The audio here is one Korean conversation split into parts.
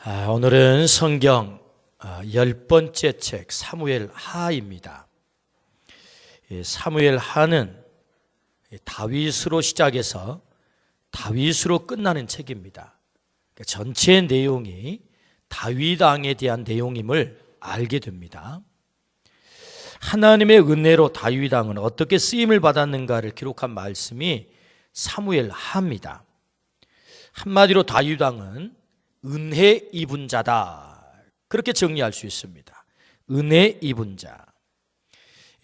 오늘은 성경 10번째 책 사무엘 하입니다. 사무엘 하는 다윗으로 시작해서 다윗으로 끝나는 책입니다. 전체 내용이 다윗 왕에 대한 내용임을 알게 됩니다. 하나님의 은혜로 다윗 왕은 어떻게 쓰임을 받았는가를 기록한 말씀이 사무엘 하입니다. 한마디로 다윗 왕은 은혜 입은 자다, 그렇게 정리할 수 있습니다. 은혜 입은 자.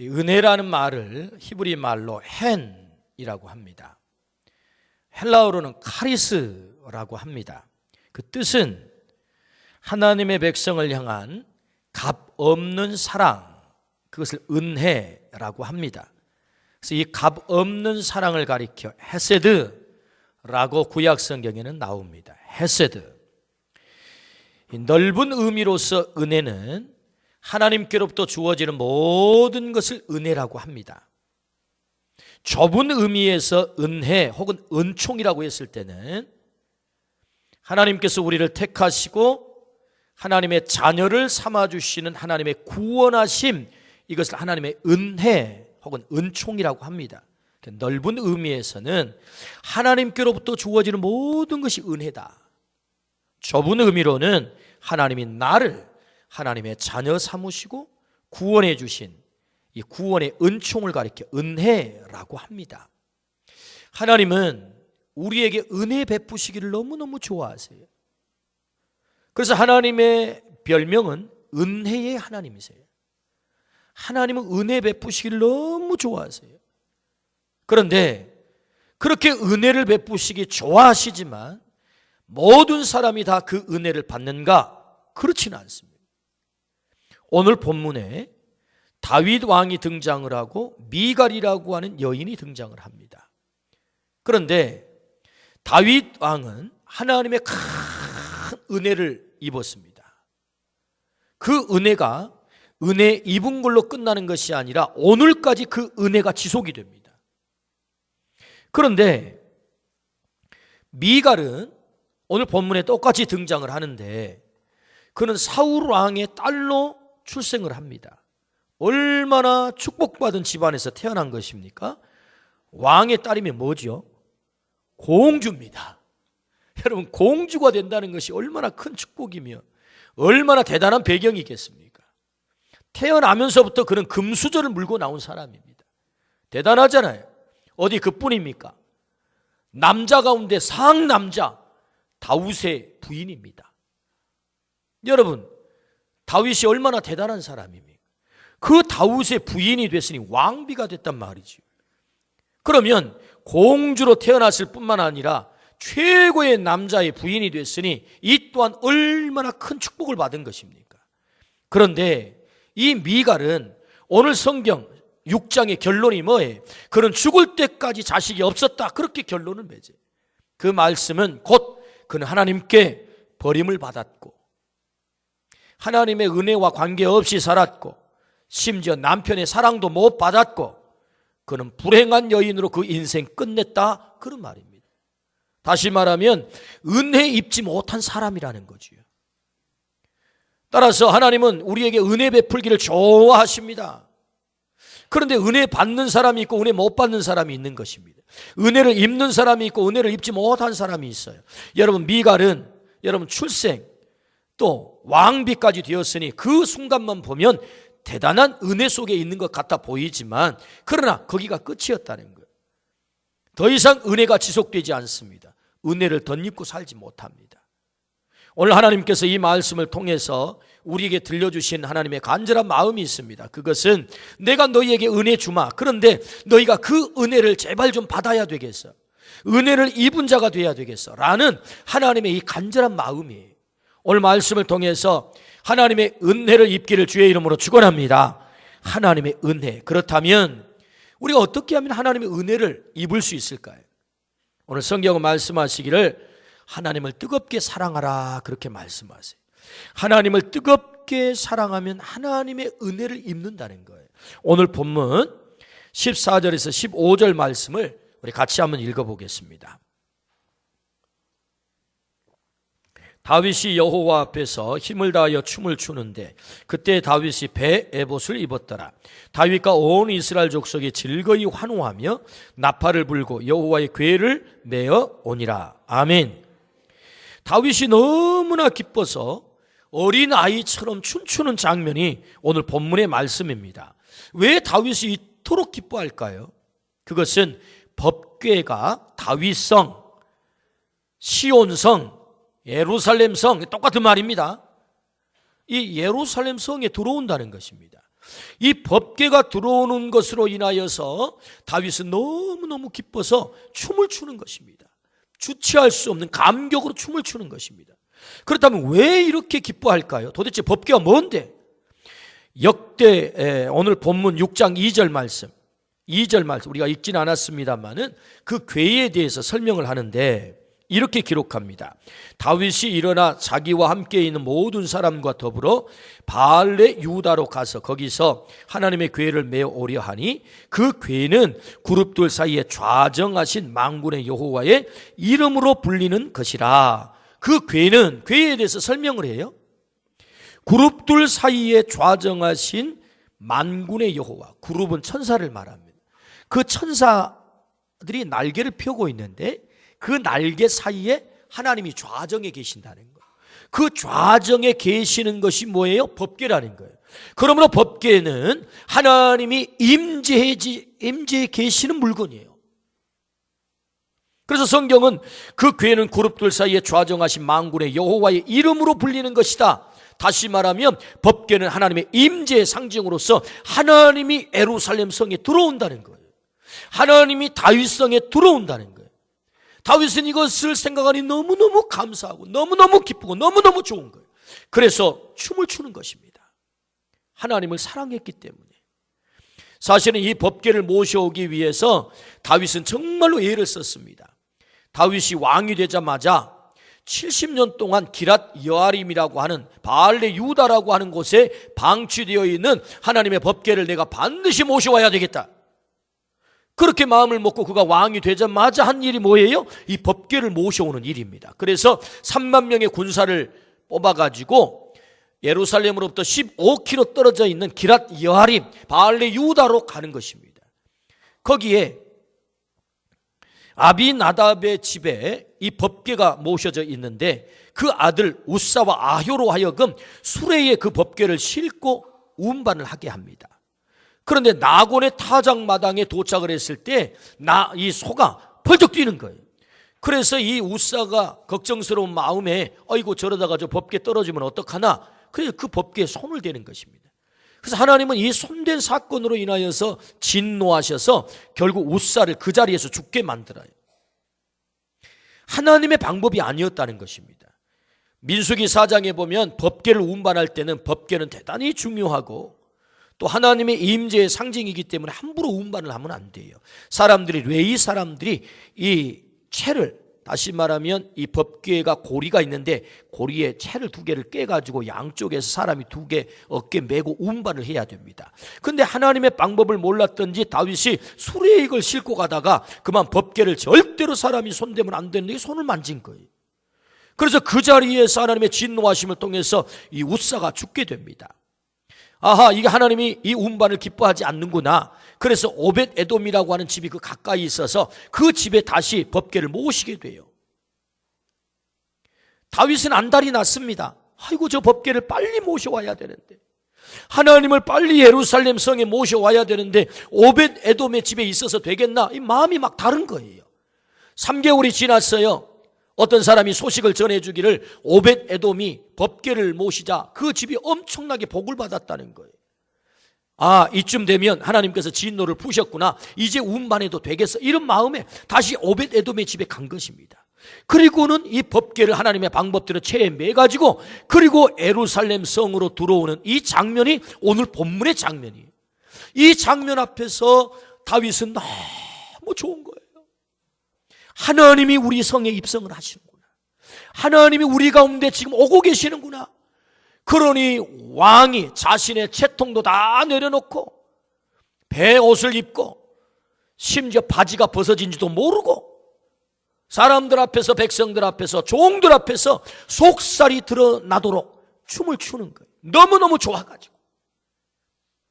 은혜라는 말을 히브리 말로 헨이라고 합니다. 헬라어로는 카리스라고 합니다. 그 뜻은 하나님의 백성을 향한 값 없는 사랑, 그것을 은혜라고 합니다. 그래서 이 값 없는 사랑을 가리켜 헤세드라고 구약 성경에는 나옵니다. 헤세드. 넓은 의미로서 은혜는 하나님께로부터 주어지는 모든 것을 은혜라고 합니다. 좁은 의미에서 은혜 혹은 은총이라고 했을 때는 하나님께서 우리를 택하시고 하나님의 자녀를 삼아주시는 하나님의 구원하심, 이것을 하나님의 은혜 혹은 은총이라고 합니다. 넓은 의미에서는 하나님께로부터 주어지는 모든 것이 은혜다. 좁은 의미로는 하나님이 나를 하나님의 자녀 삼으시고 구원해 주신 이 구원의 은총을 가리켜 은혜라고 합니다. 하나님은 우리에게 은혜 베푸시기를 너무너무 좋아하세요. 그래서 하나님의 별명은 은혜의 하나님이세요. 하나님은 은혜 베푸시기를 너무 좋아하세요. 그런데 그렇게 은혜를 베푸시기 좋아하시지만 모든 사람이 다 그 은혜를 받는가? 그렇지는 않습니다. 오늘 본문에 다윗 왕이 등장을 하고 미갈이라고 하는 여인이 등장을 합니다. 그런데 다윗 왕은 하나님의 큰 은혜를 입었습니다. 그 은혜가 은혜 입은 걸로 끝나는 것이 아니라 오늘까지 그 은혜가 지속이 됩니다. 그런데 미갈은 오늘 본문에 똑같이 등장을 하는데 그는 사울 왕의 딸로 출생을 합니다. 얼마나 축복받은 집안에서 태어난 것입니까? 왕의 딸이면 뭐죠? 공주입니다. 여러분, 공주가 된다는 것이 얼마나 큰 축복이며 얼마나 대단한 배경이겠습니까? 태어나면서부터 그는 금수저를 물고 나온 사람입니다. 대단하잖아요. 어디 그뿐입니까? 남자 가운데 상남자 다윗의 부인입니다. 여러분, 다윗이 얼마나 대단한 사람입니까? 그 다윗의 부인이 됐으니 왕비가 됐단 말이죠. 그러면 공주로 태어났을 뿐만 아니라 최고의 남자의 부인이 됐으니 이 또한 얼마나 큰 축복을 받은 것입니까? 그런데 이 미갈은 오늘 성경 6장의 결론이 뭐예요? 그는 죽을 때까지 자식이 없었다, 그렇게 결론을 맺어요. 그 말씀은 곧 그는 하나님께 버림을 받았고 하나님의 은혜와 관계없이 살았고 심지어 남편의 사랑도 못 받았고 그는 불행한 여인으로 그 인생 끝냈다, 그런 말입니다. 다시 말하면 은혜 입지 못한 사람이라는 거지요. 따라서 하나님은 우리에게 은혜 베풀기를 좋아하십니다. 그런데 은혜 받는 사람이 있고 은혜 못 받는 사람이 있는 것입니다. 은혜를 입는 사람이 있고 은혜를 입지 못한 사람이 있어요. 여러분, 미갈은 여러분 출생 또 왕비까지 되었으니 그 순간만 보면 대단한 은혜 속에 있는 것 같아 보이지만 그러나 거기가 끝이었다는 거예요. 더 이상 은혜가 지속되지 않습니다. 은혜를 덧입고 살지 못합니다. 오늘 하나님께서 이 말씀을 통해서 우리에게 들려주신 하나님의 간절한 마음이 있습니다. 그것은 내가 너희에게 은혜 주마. 그런데 너희가 그 은혜를 제발 좀 받아야 되겠어. 은혜를 입은 자가 돼야 되겠어. 라는 하나님의 이 간절한 마음이에요. 오늘 말씀을 통해서 하나님의 은혜를 입기를 주의 이름으로 축원합니다. 하나님의 은혜. 그렇다면 우리가 어떻게 하면 하나님의 은혜를 입을 수 있을까요? 오늘 성경은 말씀하시기를 하나님을 뜨겁게 사랑하라, 그렇게 말씀하세요. 하나님을 뜨겁게 사랑하면 하나님의 은혜를 입는다는 거예요. 오늘 본문 14절에서 15절 말씀을 우리 같이 한번 읽어보겠습니다. 다윗이 여호와 앞에서 힘을 다하여 춤을 추는데 그때 다윗이 배 에봇을 입었더라. 다윗과 온 이스라엘 족속이 즐거이 환호하며 나팔을 불고 여호와의 궤를 메어 오니라. 아멘. 다윗이 너무나 기뻐서 어린 아이처럼 춤추는 장면이 오늘 본문의 말씀입니다. 왜 다윗이 이토록 기뻐할까요? 그것은 법궤가 다윗성, 시온성, 예루살렘성, 똑같은 말입니다. 이 예루살렘 성에 들어온다는 것입니다. 이 법궤가 들어오는 것으로 인하여서 다윗은 너무너무 기뻐서 춤을 추는 것입니다. 주체할 수 없는 감격으로 춤을 추는 것입니다. 그렇다면 왜 이렇게 기뻐할까요? 도대체 법궤가 뭔데? 역대 오늘 본문 6장 2절 말씀 우리가 읽지는 않았습니다만은 그 궤에 대해서 설명을 하는데 이렇게 기록합니다. 다윗이 일어나 자기와 함께 있는 모든 사람과 더불어 바알레 유다로 가서 거기서 하나님의 궤를 메어 오려 하니 그 궤는 그룹들 사이에 좌정하신 만군의 여호와의 이름으로 불리는 것이라. 그 궤는, 궤에 대해서 설명을 해요. 그룹들 사이에 좌정하신 만군의 여호와, 그룹은 천사를 말합니다. 그 천사들이 날개를 펴고 있는데 그 날개 사이에 하나님이 좌정에 계신다는 거예요. 그 좌정에 계시는 것이 뭐예요? 법궤라는 거예요. 그러므로 법궤는 하나님이 임재해 계시는 물건이에요. 그래서 성경은 그 궤는 그룹들 사이에 좌정하신 만군의 여호와의 이름으로 불리는 것이다. 다시 말하면 법궤는 하나님의 임재의 상징으로서 하나님이 예루살렘 성에 들어온다는 거예요. 하나님이 다윗 성에 들어온다는 거예요. 다윗은 이것을 생각하니 너무너무 감사하고 너무너무 기쁘고 너무너무 좋은 거예요. 그래서 춤을 추는 것입니다. 하나님을 사랑했기 때문에. 사실은 이 법궤를 모셔오기 위해서 다윗은 정말로 애를 썼습니다. 다윗이 왕이 되자마자 70년 동안 기랏 여아림이라고 하는 바알레 유다라고 하는 곳에 방치되어 있는 하나님의 법궤를 내가 반드시 모셔와야 되겠다. 그렇게 마음을 먹고 그가 왕이 되자마자 한 일이 뭐예요? 이 법궤를 모셔오는 일입니다. 그래서 3만 명의 군사를 뽑아가지고 예루살렘으로부터 15km 떨어져 있는 기랏 여아림 바알레 유다로 가는 것입니다. 거기에 아비나답의 집에 이 법궤가 모셔져 있는데 그 아들 우사와 아효로 하여금 수레에 그 법궤를 싣고 운반을 하게 합니다. 그런데 나곤의 타작마당에 도착을 했을 때 이 소가 펄쩍 뛰는 거예요. 그래서 이 우사가 걱정스러운 마음에 어이구 저러다가 저 법궤 떨어지면 어떡하나, 그래서 그 법궤에 손을 대는 것입니다. 그래서 하나님은 이 손댄 사건으로 인하여서 진노하셔서 결국 우사를 그 자리에서 죽게 만들어요. 하나님의 방법이 아니었다는 것입니다. 민수기 4장에 보면 법궤를 운반할 때는 법궤는 대단히 중요하고 또 하나님의 임재의 상징이기 때문에 함부로 운반을 하면 안 돼요. 레위 사람들이 이 채를, 다시 말하면 이 법궤가 고리가 있는데 고리에 채를 2개를 깨가지고 양쪽에서 사람이 2개 어깨 메고 운반을 해야 됩니다. 근데 하나님의 방법을 몰랐던지 다윗이 수레에 이걸 싣고 가다가 그만 법궤를 절대로 사람이 손대면 안 되는데 손을 만진 거예요. 그래서 그 자리에서 하나님의 진노하심을 통해서 이 우사가 죽게 됩니다. 아하, 이게 하나님이 이 운반을 기뻐하지 않는구나. 그래서 오벳 에돔이라고 하는 집이 그 가까이 있어서 그 집에 다시 법궤를 모시게 돼요. 다윗은 안달이 났습니다. 아이고, 저 법궤를 빨리 모셔와야 되는데, 하나님을 빨리 예루살렘 성에 모셔와야 되는데 오벳 에돔의 집에 있어서 되겠나? 이 마음이 막 다른 거예요. 3개월이 지났어요. 어떤 사람이 소식을 전해주기를 오벳 에돔이 법궤를 모시자 그 집이 엄청나게 복을 받았다는 거예요. 아, 이쯤 되면 하나님께서 진노를 푸셨구나, 이제 운반해도 되겠어, 이런 마음에 다시 오벳 에돔의 집에 간 것입니다. 그리고는 이 법궤를 하나님의 방법대로 채에 매가지고 그리고 예루살렘 성으로 들어오는 이 장면이 오늘 본문의 장면이에요. 이 장면 앞에서 다윗은 너무 좋은 거예요. 하나님이 우리 성에 입성을 하시는구나. 하나님이 우리 가운데 지금 오고 계시는구나. 그러니 왕이 자신의 채통도 다 내려놓고 배옷을 입고 심지어 바지가 벗어진지도 모르고 사람들 앞에서, 백성들 앞에서, 종들 앞에서 속살이 드러나도록 춤을 추는 거예요. 너무너무 좋아가지고.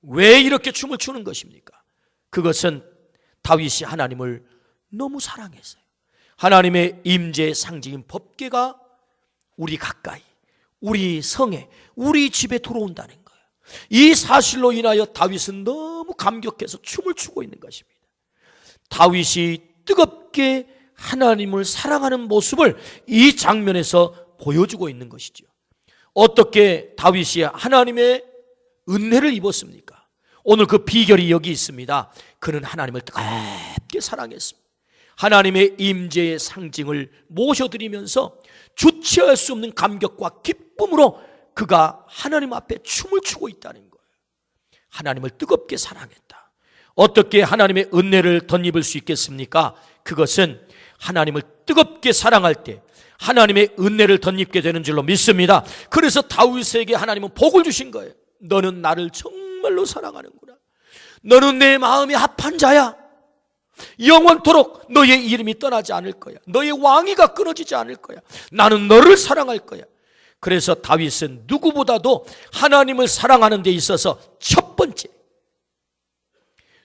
왜 이렇게 춤을 추는 것입니까? 그것은 다윗이 하나님을 너무 사랑했어요. 하나님의 임재의 상징인 법궤가 우리 가까이, 우리 성에, 우리 집에 들어온다는 거예요. 이 사실로 인하여 다윗은 너무 감격해서 춤을 추고 있는 것입니다. 다윗이 뜨겁게 하나님을 사랑하는 모습을 이 장면에서 보여주고 있는 것이죠. 어떻게 다윗이 하나님의 은혜를 입었습니까? 오늘 그 비결이 여기 있습니다. 그는 하나님을 뜨겁게 사랑했습니다. 하나님의 임재의 상징을 모셔드리면서 주체할 수 없는 감격과 기쁨으로 그가 하나님 앞에 춤을 추고 있다는 거예요. 하나님을 뜨겁게 사랑했다. 어떻게 하나님의 은혜를 덧입을 수 있겠습니까? 그것은 하나님을 뜨겁게 사랑할 때 하나님의 은혜를 덧입게 되는 줄로 믿습니다. 그래서 다윗에게 하나님은 복을 주신 거예요. 너는 나를 정말로 사랑하는구나. 너는 내 마음에 합한 자야. 영원토록 너의 이름이 떠나지 않을 거야. 너의 왕위가 끊어지지 않을 거야. 나는 너를 사랑할 거야. 그래서 다윗은 누구보다도 하나님을 사랑하는 데 있어서 첫 번째,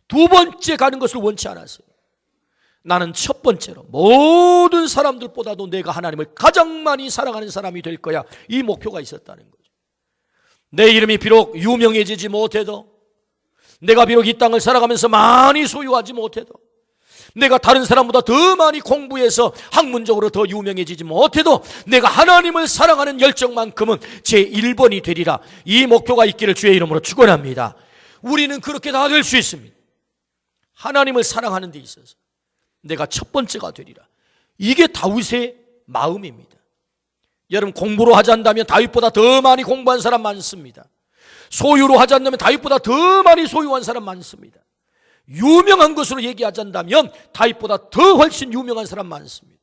두 번째 가는 것을 원치 않았어요. 나는 첫 번째로 모든 사람들보다도 내가 하나님을 가장 많이 사랑하는 사람이 될 거야. 이 목표가 있었다는 거죠. 내 이름이 비록 유명해지지 못해도, 내가 비록 이 땅을 살아가면서 많이 소유하지 못해도, 내가 다른 사람보다 더 많이 공부해서 학문적으로 더 유명해지지 못해도 내가 하나님을 사랑하는 열정만큼은 제 1번이 되리라. 이 목표가 있기를 주의 이름으로 축원합니다. 우리는 그렇게 다 될 수 있습니다. 하나님을 사랑하는 데 있어서 내가 첫 번째가 되리라. 이게 다윗의 마음입니다. 여러분, 공부로 하자면 다윗보다 더 많이 공부한 사람 많습니다. 소유로 하자면 다윗보다 더 많이 소유한 사람 많습니다. 유명한 것으로 얘기하자면 다윗보다 더 훨씬 유명한 사람 많습니다.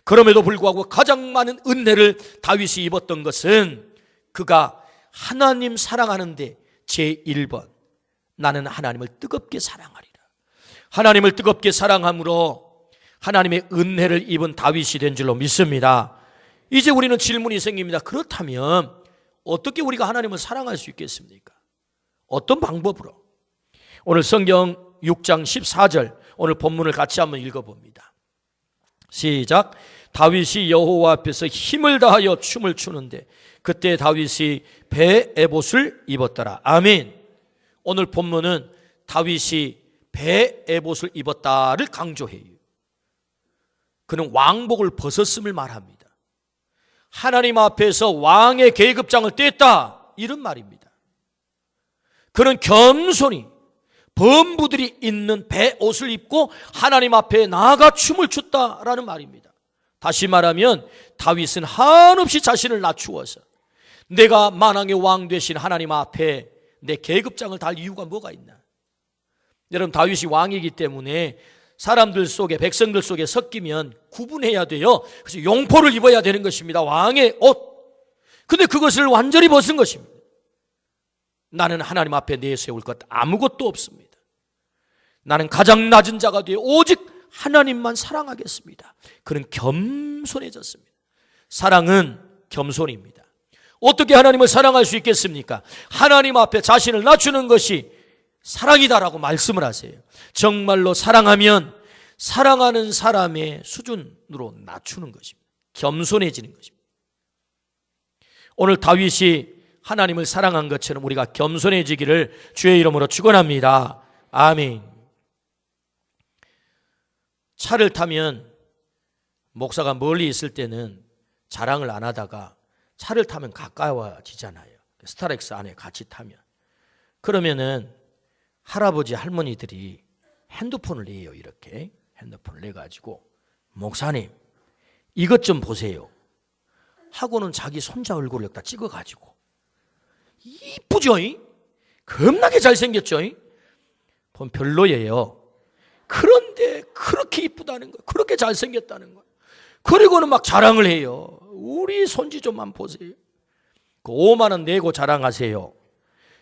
그럼에도 불구하고 가장 많은 은혜를 다윗이 입었던 것은 그가 하나님 사랑하는데 제1번, 나는 하나님을 뜨겁게 사랑하리라. 하나님을 뜨겁게 사랑함으로 하나님의 은혜를 입은 다윗이 된 줄로 믿습니다. 이제 우리는 질문이 생깁니다. 그렇다면 어떻게 우리가 하나님을 사랑할 수 있겠습니까? 어떤 방법으로? 오늘 성경 6장 14절, 오늘 본문을 같이 한번 읽어봅니다. 시작. 다윗이 여호와 앞에서 힘을 다하여 춤을 추는데 그때 다윗이 배 에봇을 입었더라. 아멘. 오늘 본문은 다윗이 배 에봇을 입었다를 강조해요. 그는 왕복을 벗었음을 말합니다. 하나님 앞에서 왕의 계급장을 뗐다, 이런 말입니다. 그는 겸손히 범부들이 있는 배옷을 입고 하나님 앞에 나아가 춤을 췄다라는 말입니다. 다시 말하면 다윗은 한없이 자신을 낮추어서 내가 만왕의 왕 되신 하나님 앞에 내 계급장을 달 이유가 뭐가 있나? 여러분, 다윗이 왕이기 때문에 사람들 속에, 백성들 속에 섞이면 구분해야 돼요. 그래서 용포를 입어야 되는 것입니다. 왕의 옷. 근데 그것을 완전히 벗은 것입니다. 나는 하나님 앞에 내세울 것 아무것도 없습니다. 나는 가장 낮은 자가 되어 오직 하나님만 사랑하겠습니다. 그는 겸손해졌습니다. 사랑은 겸손입니다. 어떻게 하나님을 사랑할 수 있겠습니까? 하나님 앞에 자신을 낮추는 것이 사랑이다라고 말씀을 하세요. 정말로 사랑하면 사랑하는 사람의 수준으로 낮추는 것입니다. 겸손해지는 것입니다. 오늘 다윗이 하나님을 사랑한 것처럼 우리가 겸손해지기를 주의 이름으로 축원합니다. 아멘. 차를 타면 목사가 멀리 있을 때는 자랑을 안 하다가 차를 타면 가까워지잖아요. 스타렉스 안에 같이 타면. 그러면은 할아버지 할머니들이 핸드폰을 내요. 이렇게 핸드폰을 내가지고 목사님 이것 좀 보세요 하고는 자기 손자 얼굴을 여기다 찍어가지고 이쁘죠? 겁나게 잘생겼죠? 보면 별로예요. 그런데 그렇게 이쁘다는 거예요. 그렇게 잘생겼다는 거예요. 그리고는 막 자랑을 해요. 우리 손지 좀만 보세요. 그 5만 원 내고 자랑하세요.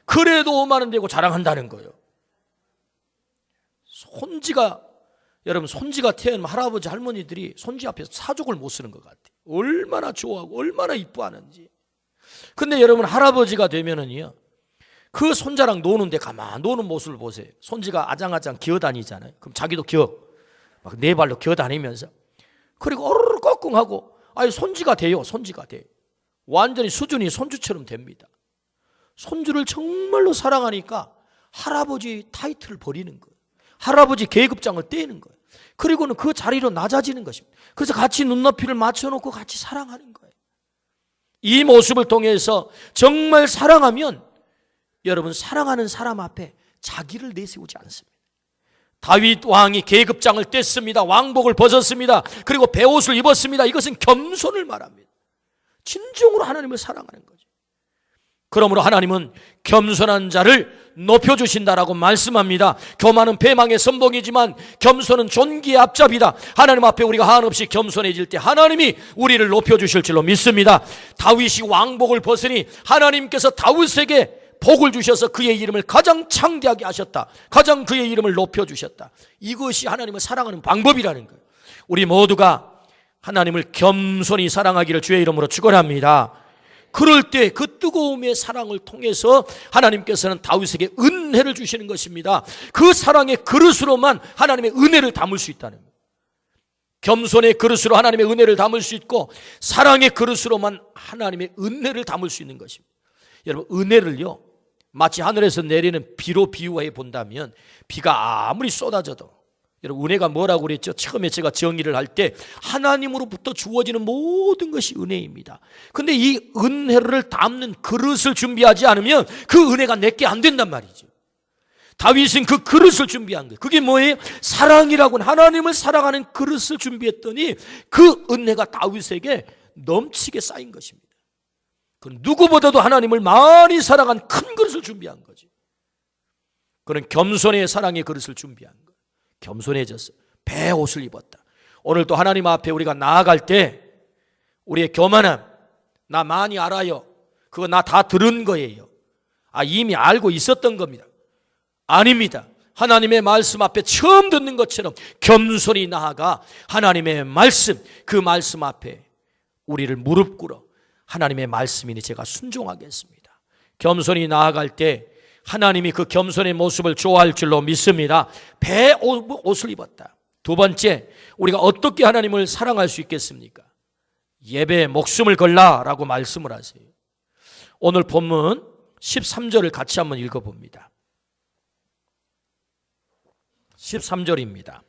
그래도 5만 원 내고 자랑한다는 거예요. 손지가 여러분 손지가 태어나면 할아버지 할머니들이 손지 앞에서 사족을 못 쓰는 것 같아요. 얼마나 좋아하고 얼마나 이뻐하는지. 근데 여러분 할아버지가 되면은요, 그 손자랑 노는데 가만 노는 모습을 보세요. 손지가 아장아장 기어다니잖아요. 그럼 자기도 막 네 발로 기어다니면서, 그리고 어르르 꺽꿍하고, 아니 손지가 돼요. 손지가 돼. 완전히 수준이 손주처럼 됩니다. 손주를 정말로 사랑하니까 할아버지 타이틀을 버리는 거예요. 할아버지 계급장을 떼는 거예요. 그리고는 그 자리로 낮아지는 것입니다. 그래서 같이 눈높이를 맞춰놓고 같이 사랑하는 거예요. 이 모습을 통해서 정말 사랑하면 여러분, 사랑하는 사람 앞에 자기를 내세우지 않습니다. 다윗 왕이 계급장을 뗐습니다. 왕복을 벗었습니다. 그리고 베옷을 입었습니다. 이것은 겸손을 말합니다. 진정으로 하나님을 사랑하는 거죠. 그러므로 하나님은 겸손한 자를 높여주신다라고 말씀합니다. 교만은 패망의 선봉이지만 겸손은 존귀의 앞잡이다. 하나님 앞에 우리가 한없이 겸손해질 때 하나님이 우리를 높여주실 줄로 믿습니다. 다윗이 왕복을 벗으니 하나님께서 다윗에게 복을 주셔서 그의 이름을 가장 창대하게 하셨다. 가장 그의 이름을 높여주셨다. 이것이 하나님을 사랑하는 방법이라는 거예요. 우리 모두가 하나님을 겸손히 사랑하기를 주의 이름으로 축원합니다. 그럴 때 그 뜨거움의 사랑을 통해서 하나님께서는 다윗에게 은혜를 주시는 것입니다. 그 사랑의 그릇으로만 하나님의 은혜를 담을 수 있다는 거예요. 겸손의 그릇으로 하나님의 은혜를 담을 수 있고, 사랑의 그릇으로만 하나님의 은혜를 담을 수 있는 것입니다. 여러분, 은혜를요, 마치 하늘에서 내리는 비로 비유해 본다면, 비가 아무리 쏟아져도, 여러분 은혜가 뭐라고 그랬죠? 처음에 제가 정의를 할 때 하나님으로부터 주어지는 모든 것이 은혜입니다. 근데 이 은혜를 담는 그릇을 준비하지 않으면 그 은혜가 내게 안 된단 말이죠. 다윗은 그 그릇을 준비한 거예요. 그게 뭐예요? 사랑이라고는 하나님을 사랑하는 그릇을 준비했더니 그 은혜가 다윗에게 넘치게 쌓인 것입니다. 그 누구보다도 하나님을 많이 사랑한 큰 그릇을 준비한 거죠. 그는 겸손의 사랑의 그릇을 준비한 거예요. 겸손해졌어요. 베옷을 입었다. 오늘도 하나님 앞에 우리가 나아갈 때 우리의 교만함, 나 많이 알아요, 그거 나 다 들은 거예요, 이미 알고 있었던 겁니다. 아닙니다. 하나님의 말씀 앞에 처음 듣는 것처럼 겸손히 나아가 하나님의 말씀, 그 말씀 앞에 우리를 무릎 꿇어 하나님의 말씀이니 제가 순종하겠습니다. 겸손히 나아갈 때 하나님이 그 겸손의 모습을 좋아할 줄로 믿습니다. 베옷을 입었다. 두 번째, 우리가 어떻게 하나님을 사랑할 수 있겠습니까? 예배에 목숨을 걸라라고 말씀을 하세요. 오늘 본문 13절을 같이 한번 읽어봅니다. 13절입니다.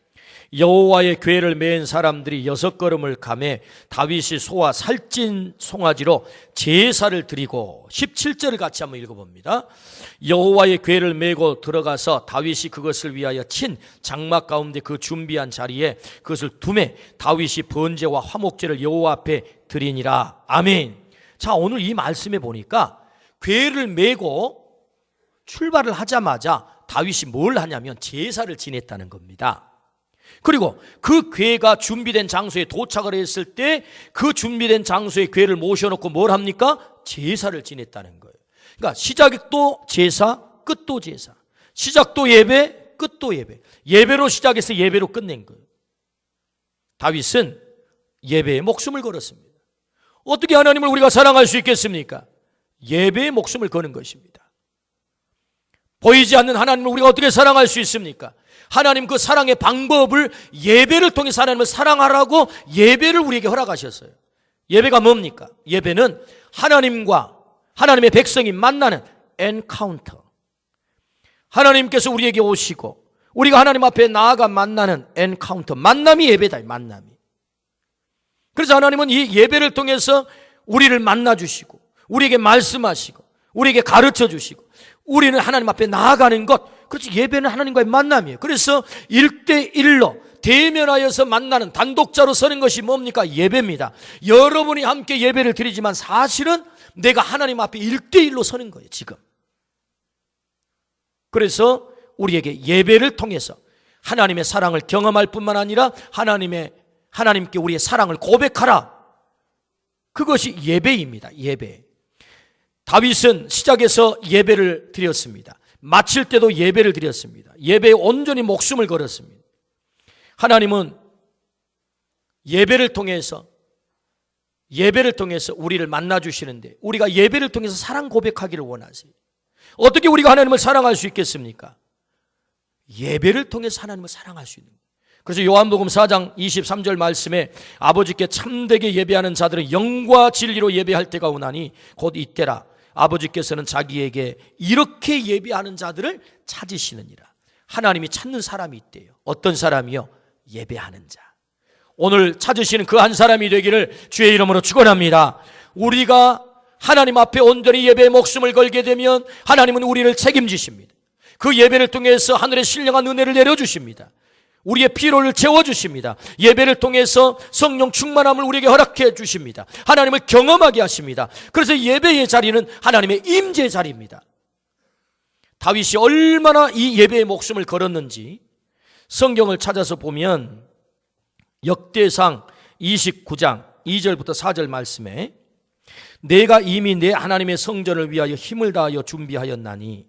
여호와의 궤를 맨 사람들이 6걸음을 가매 다윗이 소와 살찐 송아지로 제사를 드리고, 17절을 같이 한번 읽어봅니다. 여호와의 궤를 메고 들어가서 다윗이 그것을 위하여 친 장막 가운데 그 준비한 자리에 그것을 두매 다윗이 번제와 화목제를 여호와 앞에 드리니라. 아멘. 자, 오늘 이 말씀에 보니까 궤를 메고 출발을 하자마자 다윗이 뭘 하냐면 제사를 지냈다는 겁니다. 그리고 그 궤가 준비된 장소에 도착을 했을 때 그 준비된 장소에 궤를 모셔놓고 뭘 합니까? 제사를 지냈다는 거예요. 그러니까 시작도 제사, 끝도 제사. 시작도 예배, 끝도 예배. 예배로 시작해서 예배로 끝낸 거예요. 다윗은 예배에 목숨을 걸었습니다. 어떻게 하나님을 우리가 사랑할 수 있겠습니까? 예배에 목숨을 거는 것입니다. 보이지 않는 하나님을 우리가 어떻게 사랑할 수 있습니까? 하나님 그 사랑의 방법을 예배를 통해서 하나님을 사랑하라고 예배를 우리에게 허락하셨어요. 예배가 뭡니까? 예배는 하나님과 하나님의 백성이 만나는 엔카운터. 하나님께서 우리에게 오시고 우리가 하나님 앞에 나아가 만나는 엔카운터. 만남이 예배다. 만남이. 그래서 하나님은 이 예배를 통해서 우리를 만나주시고 우리에게 말씀하시고 우리에게 가르쳐 주시고 우리는 하나님 앞에 나아가는 것, 그렇지, 예배는 하나님과의 만남이에요. 그래서 1대1로 대면하여서 만나는, 단독자로 서는 것이 뭡니까? 예배입니다. 여러분이 함께 예배를 드리지만 사실은 내가 하나님 앞에 1대1로 서는 거예요, 지금. 그래서 우리에게 예배를 통해서 하나님의 사랑을 경험할 뿐만 아니라 하나님께 우리의 사랑을 고백하라. 그것이 예배입니다. 예배. 다윗은 시작해서 예배를 드렸습니다. 마칠 때도 예배를 드렸습니다. 예배에 온전히 목숨을 걸었습니다. 하나님은 예배를 통해서 우리를 만나주시는데 우리가 예배를 통해서 사랑 고백하기를 원하세요. 어떻게 우리가 하나님을 사랑할 수 있겠습니까? 예배를 통해서 하나님을 사랑할 수 있는 거예요. 그래서 요한복음 4장 23절 말씀에 아버지께 참되게 예배하는 자들은 영과 진리로 예배할 때가 오나니 곧 이때라. 아버지께서는 자기에게 이렇게 예배하는 자들을 찾으시느니라. 하나님이 찾는 사람이 있대요. 어떤 사람이요? 예배하는 자. 오늘 찾으시는 그 한 사람이 되기를 주의 이름으로 축원합니다. 우리가 하나님 앞에 온전히 예배에 목숨을 걸게 되면 하나님은 우리를 책임지십니다. 그 예배를 통해서 하늘의 신령한 은혜를 내려주십니다. 우리의 피로를 채워주십니다. 예배를 통해서 성령 충만함을 우리에게 허락해 주십니다. 하나님을 경험하게 하십니다. 그래서 예배의 자리는 하나님의 임재의 자리입니다. 다윗이 얼마나 이 예배의 목숨을 걸었는지 성경을 찾아서 보면 역대상 29장 2절부터 4절 말씀에 내가 이미 내 하나님의 성전을 위하여 힘을 다하여 준비하였나니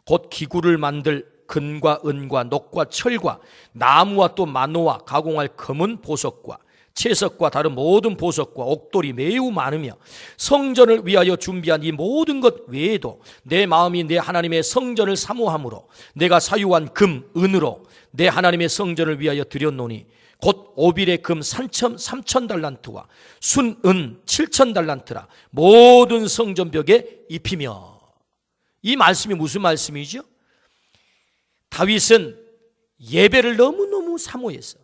곧 기구를 만들 금과 은과 녹과 철과 나무와 또 만노와 가공할 검은 보석과 채석과 다른 모든 보석과 옥돌이 매우 많으며 성전을 위하여 준비한 이 모든 것 외에도 내 마음이 내 하나님의 성전을 사모함으로 내가 사유한 금, 은으로 내 하나님의 성전을 위하여 드렸노니 곧 오빌의 금 3천 달란트와 순은 7천 달란트라 모든 성전벽에 입히며. 이 말씀이 무슨 말씀이죠? 다윗은 예배를 너무너무 사모했어.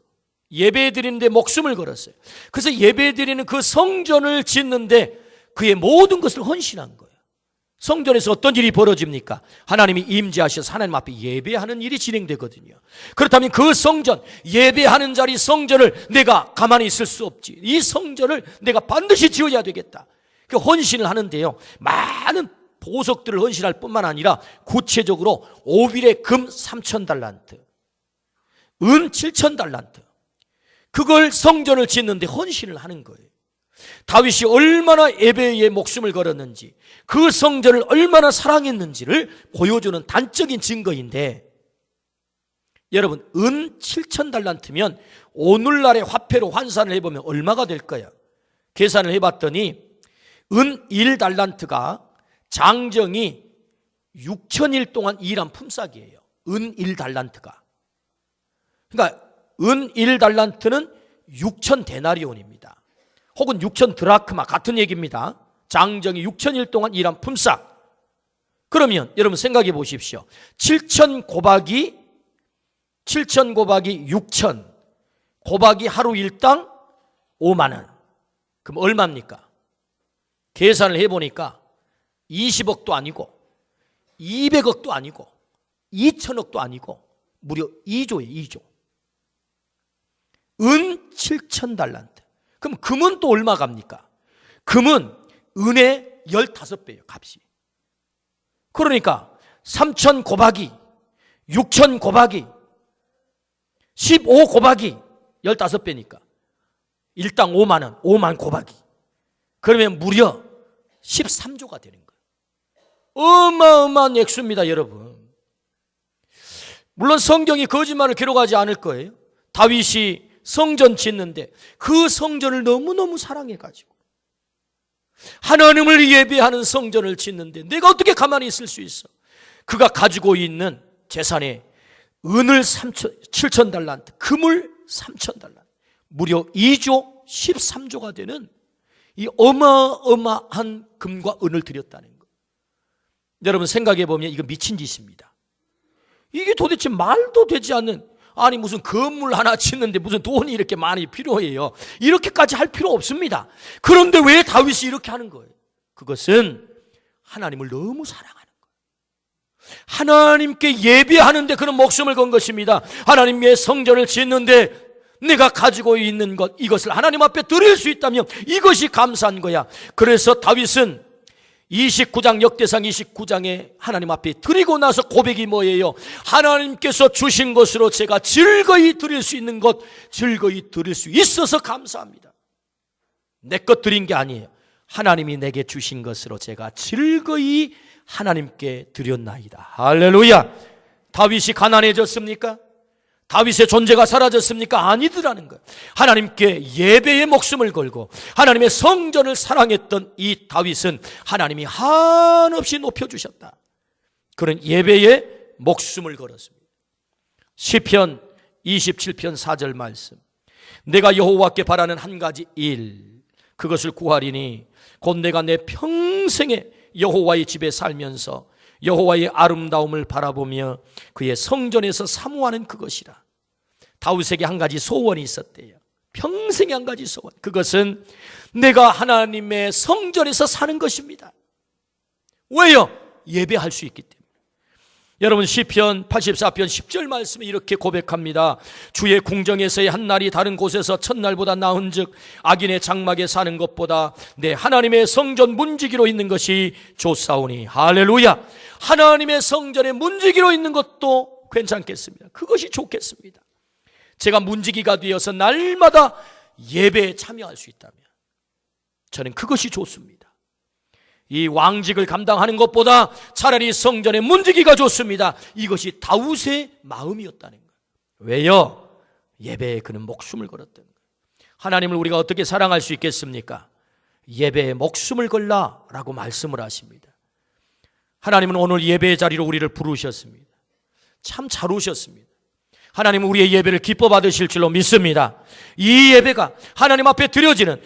예배 드리는데 목숨을 걸었어요. 그래서 예배 드리는 그 성전을 짓는데 그의 모든 것을 헌신한 거예요. 성전에서 어떤 일이 벌어집니까? 하나님이 임재하셔서 하나님 앞에 예배하는 일이 진행되거든요. 그렇다면 그 성전, 예배하는 자리 성전을 내가 가만히 있을 수 없지. 이 성전을 내가 반드시 지어야 되겠다. 그 헌신을 하는데요, 많은 보석들을 헌신할 뿐만 아니라 구체적으로 오빌의 금 3천 달란트, 은 7천 달란트, 그걸 성전을 짓는데 헌신을 하는 거예요. 다윗이 얼마나 예배에 목숨을 걸었는지, 그 성전을 얼마나 사랑했는지를 보여주는 단적인 증거인데, 여러분, 은 7천 달란트면 오늘날의 화폐로 환산을 해보면 얼마가 될까요? 계산을 해봤더니 은 1달란트가 장정이 6천일 동안 일한 품삯이에요. 은 1달란트가. 그러니까 은 1달란트는 6천 데나리온입니다. 혹은 6천 드라크마, 같은 얘기입니다. 장정이 6천일 동안 일한 품삯. 그러면 여러분 생각해 보십시오. 7천 곱하기 6천 곱하기 하루 일당 5만 원. 그럼 얼마입니까? 계산을 해보니까 20억도 아니고 200억도 아니고 2천억도 아니고 무려 2조예요. 2조. 은 7천 달란트. 그럼 금은 또 얼마 갑니까? 금은 은의 15배예요. 값이. 그러니까 3천 곱하기 6천 곱하기 15 곱하기 15배니까 일당 5만 원, 5만 곱하기. 그러면 무려 13조가 되는 거예요. 어마어마한 액수입니다, 여러분. 물론 성경이 거짓말을 기록하지 않을 거예요. 다윗이 성전 짓는데 그 성전을 너무너무 사랑해가지고 하나님을 예배하는 성전을 짓는데 내가 어떻게 가만히 있을 수 있어? 그가 가지고 있는 재산에 은을 7천 달란트, 금을 3천 달란트, 무려 2조 13조가 되는 이 어마어마한 금과 은을 드렸다는 거. 여러분 생각해 보면 이거 미친 짓입니다. 이게 도대체 말도 되지 않는, 아니 무슨 건물 하나 짓는데 무슨 돈이 이렇게 많이 필요해요. 이렇게까지 할 필요 없습니다. 그런데 왜 다윗이 이렇게 하는 거예요? 그것은 하나님을 너무 사랑하는 거예요. 하나님께 예배하는데 그런 목숨을 건 것입니다. 하나님의 성전을 짓는데 내가 가지고 있는 것, 이것을 하나님 앞에 드릴 수 있다면 이것이 감사한 거야. 그래서 다윗은 29장, 역대상 29장에 하나님 앞에 드리고 나서 고백이 뭐예요? 하나님께서 주신 것으로 제가 즐거이 드릴 수 있는 것, 즐거이 드릴 수 있어서 감사합니다. 내 것 드린 게 아니에요. 하나님이 내게 주신 것으로 제가 즐거이 하나님께 드렸나이다. 할렐루야. 다윗이 가난해졌습니까? 다윗의 존재가 사라졌습니까? 아니더라는 거예요. 하나님께 예배의 목숨을 걸고 하나님의 성전을 사랑했던 이 다윗은 하나님이 한없이 높여주셨다. 그런 예배의 목숨을 걸었습니다. 시편 27편 4절 말씀. 내가 여호와께 바라는 한 가지 일, 그것을 구하리니 곧 내가 내 평생에 여호와의 집에 살면서 여호와의 아름다움을 바라보며 그의 성전에서 사모하는 그것이라. 다윗에게 한 가지 소원이 있었대요. 평생에 한 가지 소원. 그것은 내가 하나님의 성전에서 사는 것입니다. 왜요? 예배할 수 있기 때문에. 여러분, 시편 84편 10절 말씀에 이렇게 고백합니다. 주의 궁정에서의 한 날이 다른 곳에서 첫날보다 나은즉 악인의 장막에 사는 것보다 내 하나님의 성전 문지기로 있는 것이 좋사오니. 할렐루야. 하나님의 성전에 문지기로 있는 것도 괜찮겠습니다. 그것이 좋겠습니다. 제가 문지기가 되어서 날마다 예배에 참여할 수 있다면 저는 그것이 좋습니다. 이 왕직을 감당하는 것보다 차라리 성전의 문지기가 좋습니다. 이것이 다윗의 마음이었다는 거예요. 왜요? 예배에 그는 목숨을 걸었던 거예요. 하나님을 우리가 어떻게 사랑할 수 있겠습니까? 예배에 목숨을 걸라라고 말씀을 하십니다. 하나님은 오늘 예배의 자리로 우리를 부르셨습니다. 참 잘 오셨습니다. 하나님은 우리의 예배를 기뻐 받으실 줄로 믿습니다. 이 예배가 하나님 앞에 드려지는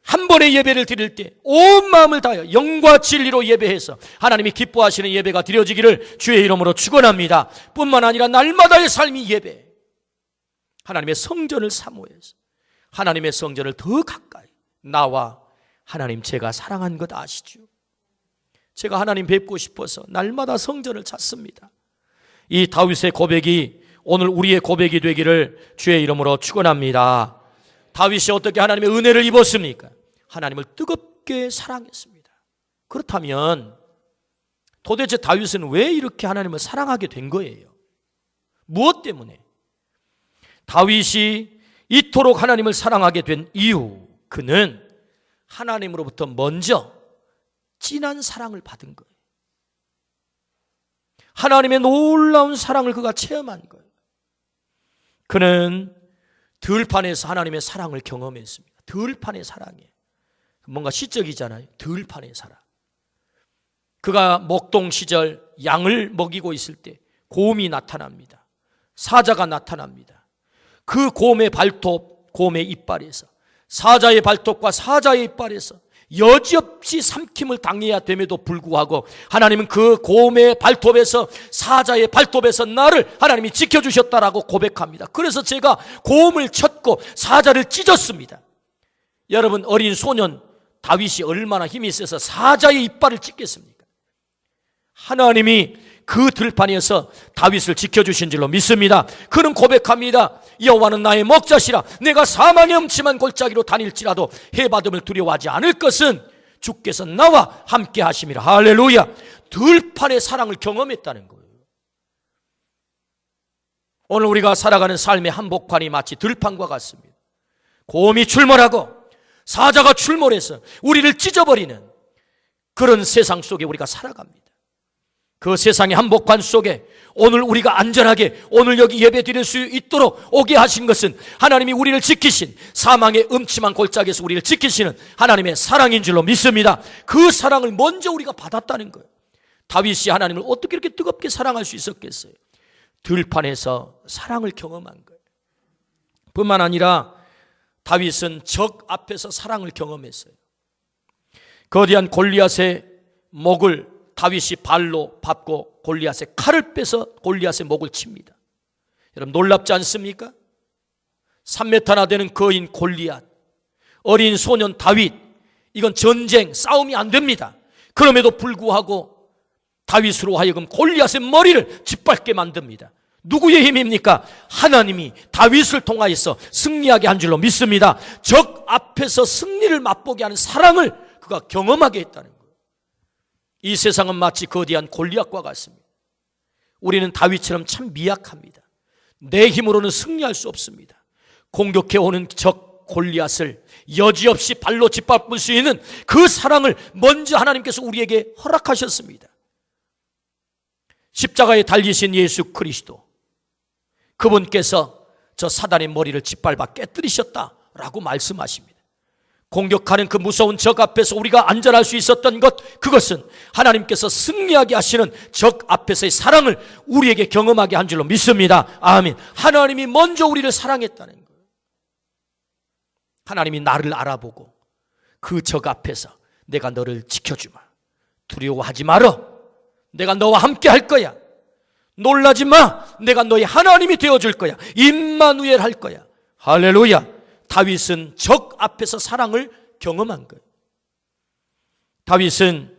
한 번의 예배를 드릴 때 온 마음을 다하여 영과 진리로 예배해서 하나님이 기뻐하시는 예배가 드려지기를 주의 이름으로 축원합니다. 뿐만 아니라 날마다의 삶이 예배, 하나님의 성전을 사모해서 하나님의 성전을 더 가까이, 나와 하나님 제가 사랑한 것 아시죠? 제가 하나님 뵙고 싶어서 날마다 성전을 찾습니다. 이 다윗의 고백이 오늘 우리의 고백이 되기를 주의 이름으로 축원합니다. 다윗이 어떻게 하나님의 은혜를 입었습니까? 하나님을 뜨겁게 사랑했습니다. 그렇다면 도대체 다윗은 왜 이렇게 하나님을 사랑하게 된 거예요? 무엇 때문에? 다윗이 이토록 하나님을 사랑하게 된 이유, 그는 하나님으로부터 먼저 진한 사랑을 받은 거예요. 하나님의 놀라운 사랑을 그가 체험한 거예요. 그는 들판에서 하나님의 사랑을 경험했습니다. 들판의 사랑이에요. 뭔가 시적이잖아요. 들판의 사랑. 그가 목동 시절 양을 먹이고 있을 때 곰이 나타납니다. 사자가 나타납니다. 그 곰의 발톱, 곰의 이빨에서, 사자의 발톱과 사자의 이빨에서 여지없이 삼킴을 당해야 됨에도 불구하고 하나님은 그 곰의 발톱에서, 사자의 발톱에서 나를 하나님이 지켜주셨다라고 고백합니다. 그래서 제가 곰을 쳤고 사자를 찢었습니다. 여러분, 어린 소년 다윗이 얼마나 힘이 세서 사자의 이빨을 찢겠습니까? 하나님이 그 들판에서 다윗을 지켜주신 줄로 믿습니다. 그는 고백합니다. 여호와는 나의 목자시라. 내가 사망의 음침한 골짜기로 다닐지라도 해받음을 두려워하지 않을 것은 주께서 나와 함께 하심이라. 할렐루야. 들판의 사랑을 경험했다는 거예요. 오늘 우리가 살아가는 삶의 한복판이 마치 들판과 같습니다. 곰이 출몰하고 사자가 출몰해서 우리를 찢어버리는 그런 세상 속에 우리가 살아갑니다. 그 세상의 한복판 속에 오늘 우리가 안전하게 오늘 여기 예배 드릴 수 있도록 오게 하신 것은 하나님이 우리를 지키신, 사망의 음침한 골짜기에서 우리를 지키시는 하나님의 사랑인 줄로 믿습니다. 그 사랑을 먼저 우리가 받았다는 거예요. 다윗이 하나님을 어떻게 이렇게 뜨겁게 사랑할 수 있었겠어요? 들판에서 사랑을 경험한 거예요. 뿐만 아니라 다윗은 적 앞에서 사랑을 경험했어요. 거대한 골리앗의 목을 다윗이 발로 밟고 골리앗의 칼을 빼서 골리앗의 목을 칩니다. 여러분, 놀랍지 않습니까? 3m나 되는 거인 골리앗, 어린 소년 다윗, 이건 전쟁, 싸움이 안 됩니다. 그럼에도 불구하고 다윗으로 하여금 골리앗의 머리를 짓밟게 만듭니다. 누구의 힘입니까? 하나님이 다윗을 통하여서 승리하게 한 줄로 믿습니다. 적 앞에서 승리를 맛보게 하는 사랑을 그가 경험하게 했다는 거예요. 이 세상은 마치 거대한 골리앗과 같습니다. 우리는 다윗처럼 참 미약합니다. 내 힘으로는 승리할 수 없습니다. 공격해오는 적 골리앗을 여지없이 발로 짓밟을 수 있는 그 사랑을 먼저 하나님께서 우리에게 허락하셨습니다. 십자가에 달리신 예수 그리스도, 그분께서 저 사단의 머리를 짓밟아 깨뜨리셨다라고 말씀하십니다. 공격하는 그 무서운 적 앞에서 우리가 안전할 수 있었던 것, 그것은 하나님께서 승리하게 하시는 적 앞에서의 사랑을 우리에게 경험하게 한 줄로 믿습니다. 아멘. 하나님이 먼저 우리를 사랑했다는 거예요. 하나님이 나를 알아보고 그 적 앞에서 내가 너를 지켜주마, 두려워하지 말어, 내가 너와 함께 할 거야, 놀라지 마, 내가 너의 하나님이 되어줄 거야, 임마누엘 할 거야. 할렐루야. 다윗은 적 앞에서 사랑을 경험한 거예요. 다윗은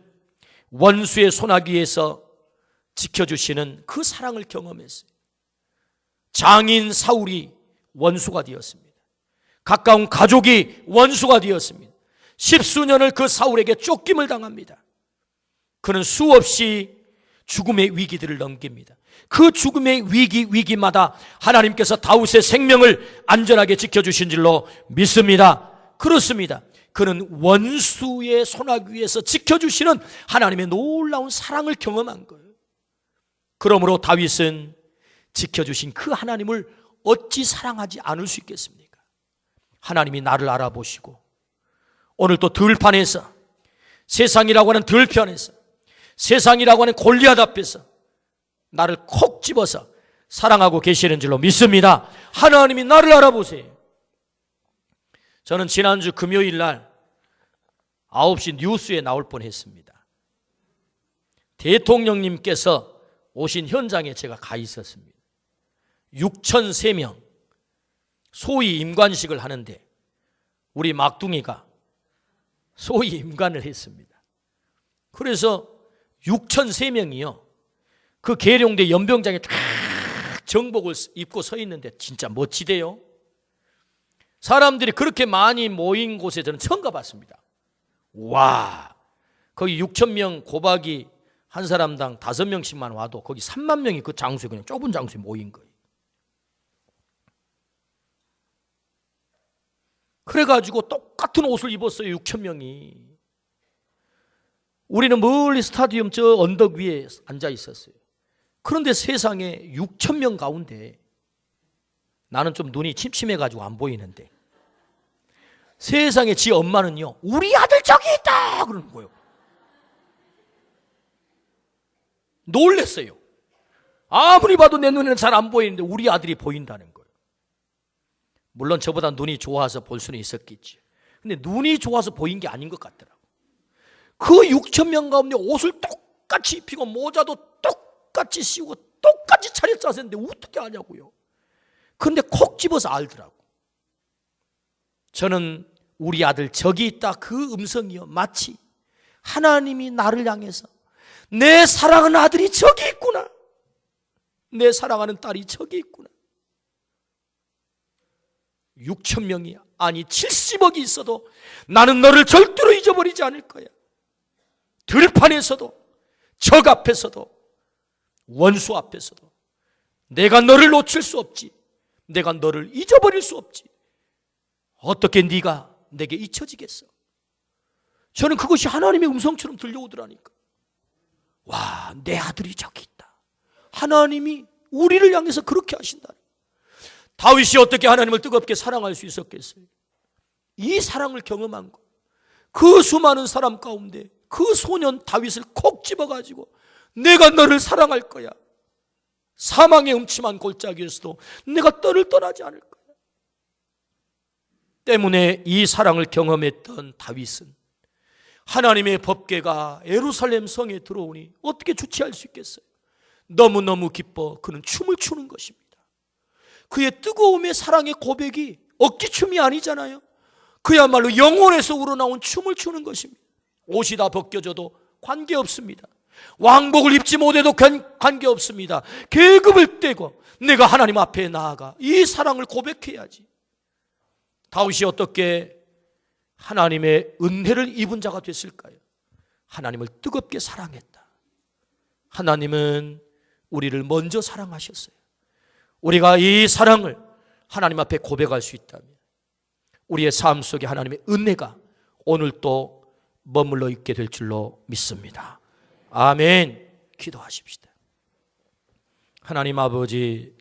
원수의 손아귀에서 지켜주시는 그 사랑을 경험했어요. 장인 사울이 원수가 되었습니다. 가까운 가족이 원수가 되었습니다. 십수년을 그 사울에게 쫓김을 당합니다. 그는 수없이 죽음의 위기들을 넘깁니다. 그 죽음의 위기마다 하나님께서 다윗의 생명을 안전하게 지켜주신 줄로 믿습니다. 그렇습니다. 그는 원수의 손아귀에서 지켜주시는 하나님의 놀라운 사랑을 경험한 거예요. 그러므로 다윗은 지켜주신 그 하나님을 어찌 사랑하지 않을 수 있겠습니까? 하나님이 나를 알아보시고 오늘 또 들판에서, 세상이라고 하는 들편에서, 세상이라고 하는 골리앗 앞에서 나를 콕 집어서 사랑하고 계시는 줄로 믿습니다. 하나님이 나를 알아보세요. 저는 지난주 금요일 날 9시 뉴스에 나올 뻔했습니다. 대통령님께서 오신 현장에 제가 가 있었습니다. 6,003명 소위 임관식을 하는데 우리 막둥이가 소위 임관을 했습니다. 그래서 6,003명이요 그 계룡대 연병장에 쫙 정복을 입고 서 있는데 진짜 멋지대요. 사람들이 그렇게 많이 모인 곳에 저는 처음 가봤습니다. 와, 거기 6,000명 고박이 한 사람당 5명씩만 와도 거기 3만 명이 그 장소에, 그냥 좁은 장소에 모인 거예요. 그래가지고 똑같은 옷을 입었어요. 6,000명이. 우리는 멀리 스타디움 저 언덕 위에 앉아 있었어요. 그런데 세상에 6,000명 가운데 나는 좀 눈이 침침해가지고 안 보이는데 세상에 지 엄마는요, 우리 아들 저기 있다 그러는 거예요. 놀랬어요. 아무리 봐도 내 눈에는 잘 안 보이는데 우리 아들이 보인다는 거예요. 물론 저보다 눈이 좋아서 볼 수는 있었겠지. 근데 눈이 좋아서 보인 게 아닌 것 같더라고. 그 6,000명 가운데 옷을 똑같이 입히고 모자도 똑같이 씌우고 똑같이 차려짜서 했는데 어떻게 아냐고요. 그런데 콕 집어서 알더라고. 저는 우리 아들 저기 있다 그 음성이요, 마치 하나님이 나를 향해서 내 사랑하는 아들이 저기 있구나, 내 사랑하는 딸이 저기 있구나. 6,000명이 아니 70억이 있어도 나는 너를 절대로 잊어버리지 않을 거야. 들판에서도, 적 앞에서도, 원수 앞에서도 내가 너를 놓칠 수 없지. 내가 너를 잊어버릴 수 없지. 어떻게 네가 내게 잊혀지겠어? 저는 그것이 하나님의 음성처럼 들려오더라니까. 와, 내 아들이 저기 있다. 하나님이 우리를 향해서 그렇게 하신다. 다윗이 어떻게 하나님을 뜨겁게 사랑할 수 있었겠어요? 이 사랑을 경험한 거. 그 수많은 사람 가운데 그 소년 다윗을 콕 집어가지고 내가 너를 사랑할 거야. 사망의 음침한 골짜기에서도 내가 너를 떠나지 않을 거야. 때문에 이 사랑을 경험했던 다윗은 하나님의 법궤가 예루살렘 성에 들어오니 어떻게 주체할 수 있겠어요? 너무너무 기뻐 그는 춤을 추는 것입니다. 그의 뜨거움의 사랑의 고백이 억지춤이 아니잖아요. 그야말로 영혼에서 우러나온 춤을 추는 것입니다. 옷이 다 벗겨져도 관계없습니다. 왕복을 입지 못해도 관계없습니다. 계급을 떼고 내가 하나님 앞에 나아가 이 사랑을 고백해야지. 다윗이 어떻게 하나님의 은혜를 입은 자가 됐을까요? 하나님을 뜨겁게 사랑했다. 하나님은 우리를 먼저 사랑하셨어요. 우리가 이 사랑을 하나님 앞에 고백할 수 있다면 우리의 삶 속에 하나님의 은혜가 오늘 또 머물러 있게 될 줄로 믿습니다. 아멘. 기도하십시다. 하나님 아버지,